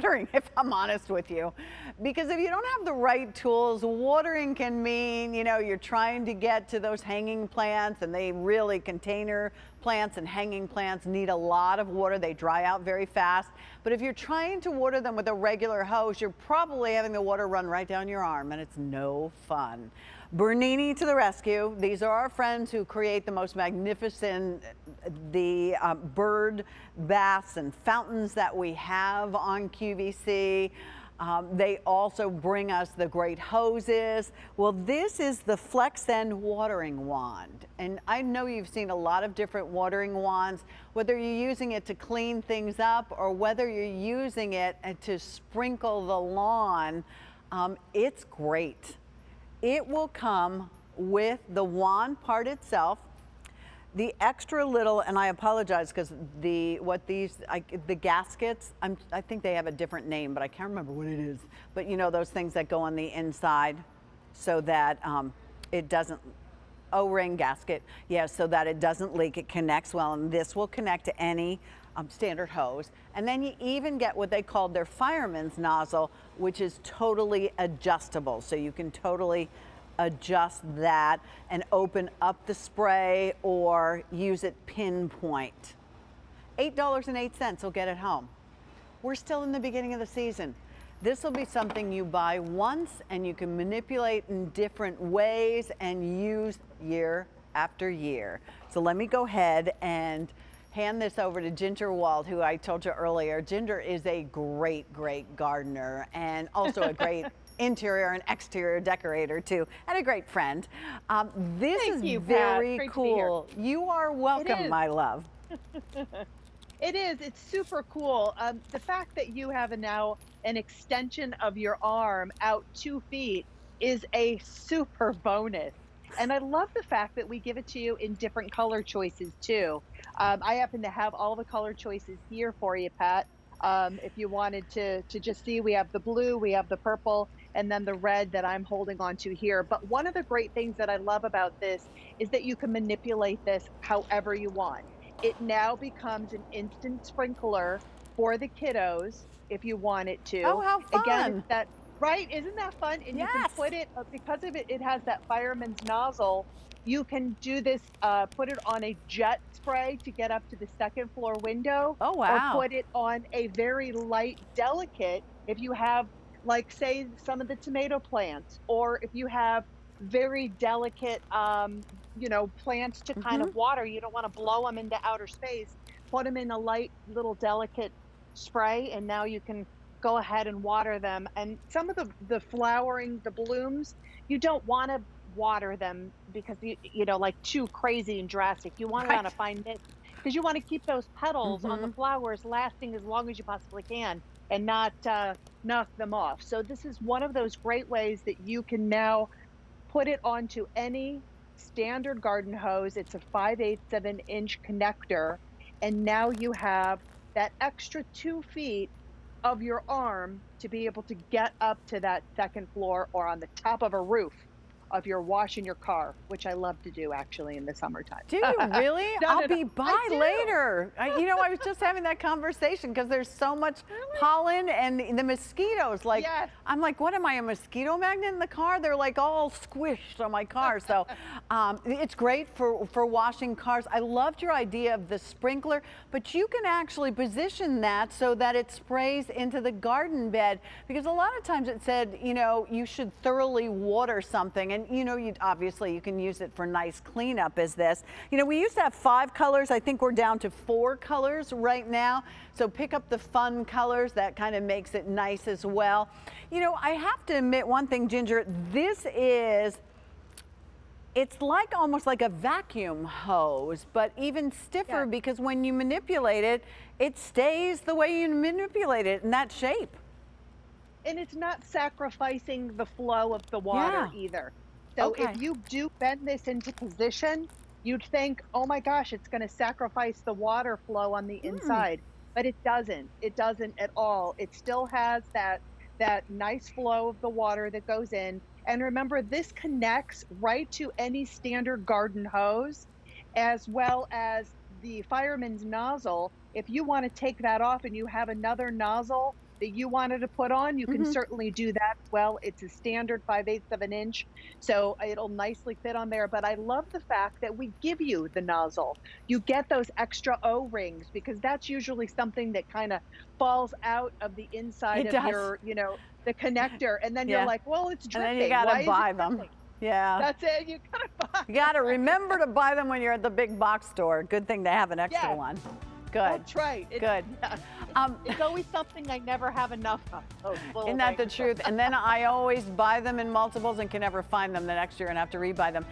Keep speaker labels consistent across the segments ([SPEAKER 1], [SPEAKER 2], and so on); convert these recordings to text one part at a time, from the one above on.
[SPEAKER 1] watering, if I'm honest with you. Because if you don't have the right tools, watering can mean, you're trying to get to those hanging plants, and they really, container plants and hanging plants need a lot of water. They dry out very fast. But if you're trying to water them with a regular hose, you're probably having the water run right down your arm, and it's no fun. Bernini to the rescue. These are our friends who create the most magnificent bird baths and fountains that we have on QVC. They also bring us the great hoses. Well, this is the FlexEnd watering wand. And I know you've seen a lot of different watering wands, whether you're using it to clean things up or whether you're using it to sprinkle the lawn. It's great. It will come with the wand part itself, the extra little, and I apologize because the gaskets, I think they have a different name, but I can't remember what it is. But those things that go on the inside so that it doesn't, O-ring gasket, yeah, so that it doesn't leak, it connects well, and this will connect to any standard hose. And then you even get what they call their fireman's nozzle, which is totally adjustable. So you can totally adjust that and open up the spray or use it pinpoint. $8.08 will get it home. We're still in the beginning of the season. This will be something you buy once and you can manipulate in different ways and use year after year. So let me go ahead and hand this over to Ginger Wald, who I told you earlier. Ginger is a great, great gardener and also a great interior and exterior decorator too, and a great friend. This is very cool. You are welcome, my love.
[SPEAKER 2] It is. It's super cool. The fact that you have now an extension of your arm out 2 feet is a super bonus. And I love the fact that we give it to you in different color choices too. I happen to have all the color choices here for you, Pat. If you wanted to just see, we have the blue, we have the purple, and then the red that I'm holding on to here. But one of the great things that I love about this is that you can manipulate this however you want. It now becomes an instant sprinkler for the kiddos if you want it to.
[SPEAKER 1] Oh, how fun.
[SPEAKER 2] Again, it's that, right? Isn't that fun? And you can put it, because of it, it has that fireman's nozzle. You can do this, put it on a jet spray to get up to the second floor window.
[SPEAKER 1] Oh, wow.
[SPEAKER 2] Or put it on a very light, delicate, if you have, like, say, some of the tomato plants, or if you have very delicate, plants to kind of water, you don't want to blow them into outer space, put them in a light, little delicate spray, and now you can go ahead and water them. And some of the flowering, the blooms, you don't want to water them because like too crazy and drastic. You want it on a fine mist because you want to keep those petals on the flowers lasting as long as you possibly can and not knock them off. So this is one of those great ways that you can now put it onto any standard garden hose. It's a 5/8 inch connector, and now you have that extra 2 feet of your arm to be able to get up to that second floor or on the top of a roof of your washing your car, which I love to do actually in the summertime.
[SPEAKER 1] Do you really? I'll be by later. I was just having that conversation because there's so much pollen and the mosquitoes. Like, I'm like, what am I, a mosquito magnet in the car? They're like all squished on my car. So it's great for washing cars. I loved your idea of the sprinkler, but you can actually position that so that it sprays into the garden bed, because a lot of times it said, you should thoroughly water something. And obviously you can use it for nice cleanup as this. We used to have 5 colors. I think we're down to 4 colors right now. So pick up the fun colors. That kind of makes it nice as well. I have to admit one thing, Ginger, it's like almost like a vacuum hose, but even stiffer because when you manipulate it, it stays the way you manipulate it in that shape.
[SPEAKER 2] And it's not sacrificing the flow of the water either. So if you do bend this into position, you'd think, oh my gosh, it's going to sacrifice the water flow on the inside. But it doesn't. It doesn't at all. It still has that nice flow of the water that goes in. And remember, this connects right to any standard garden hose, as well as the fireman's nozzle. If you want to take that off and you have another nozzle that you wanted to put on, you can certainly do that as well. It's a standard 5/8 of an inch, so it'll nicely fit on there. But I love the fact that we give you the nozzle. You get those extra O-rings because that's usually something that kind of falls out of the inside
[SPEAKER 1] It
[SPEAKER 2] of
[SPEAKER 1] does.
[SPEAKER 2] your, the connector, and then you're
[SPEAKER 1] Yeah.
[SPEAKER 2] like, well, it's
[SPEAKER 1] And then you
[SPEAKER 2] dripping.
[SPEAKER 1] got
[SPEAKER 2] Why
[SPEAKER 1] to
[SPEAKER 2] is it
[SPEAKER 1] buy them.
[SPEAKER 2] dripping?
[SPEAKER 1] Yeah.
[SPEAKER 2] That's it. You gotta buy.
[SPEAKER 1] You got to remember to buy them when you're at the big box store. Good thing to have an extra
[SPEAKER 2] Yes.
[SPEAKER 1] one. Good.
[SPEAKER 2] That's right.
[SPEAKER 1] Good.
[SPEAKER 2] Yeah. It's always something I never have enough of. Those little
[SPEAKER 1] Isn't that the
[SPEAKER 2] things.
[SPEAKER 1] truth? And then I always buy them in multiples and can never find them the next year and have to rebuy them.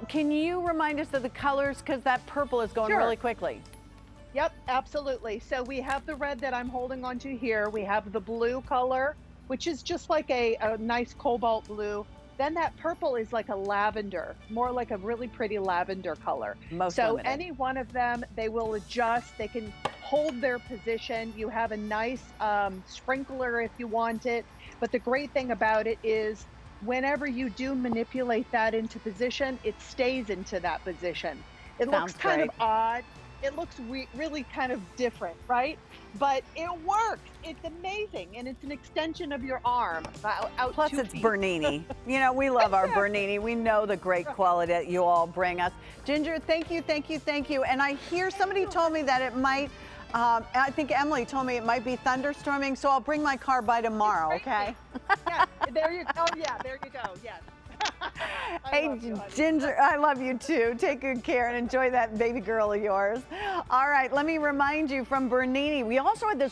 [SPEAKER 1] Can you remind us of the colors? Because that purple is going
[SPEAKER 2] Sure.
[SPEAKER 1] really quickly.
[SPEAKER 2] Yep, absolutely. So we have the red that I'm holding onto here. We have the blue color, which is just like a nice cobalt blue. Then that purple is like a lavender, more like a really pretty lavender color.
[SPEAKER 1] Most
[SPEAKER 2] So
[SPEAKER 1] limited.
[SPEAKER 2] any one of them, they will adjust. They can hold their position. You have a nice sprinkler if you want it. But the great thing about it is whenever you do manipulate that into position, it stays into that position. It looks
[SPEAKER 1] Sounds
[SPEAKER 2] kind of
[SPEAKER 1] great.
[SPEAKER 2] odd. It looks really kind of different, right? But it works. It's amazing. And it's an extension of your arm out
[SPEAKER 1] Plus,
[SPEAKER 2] 2
[SPEAKER 1] it's
[SPEAKER 2] feet.
[SPEAKER 1] Bernini. You know, we love our
[SPEAKER 2] Exactly.
[SPEAKER 1] Bernini. We know the great quality that you all bring us. Ginger, thank you, thank you, thank you. And I hear somebody told me that it might, I think Emily told me it might be thunderstorming, so I'll bring my car by tomorrow, okay?
[SPEAKER 2] Yeah, there you go. Oh, yeah, there you go. Yes. I
[SPEAKER 1] Hey,
[SPEAKER 2] love you, honey.
[SPEAKER 1] Ginger, I love you too. Take good care and enjoy that baby girl of yours. All right, let me remind you from Bernini, we also had this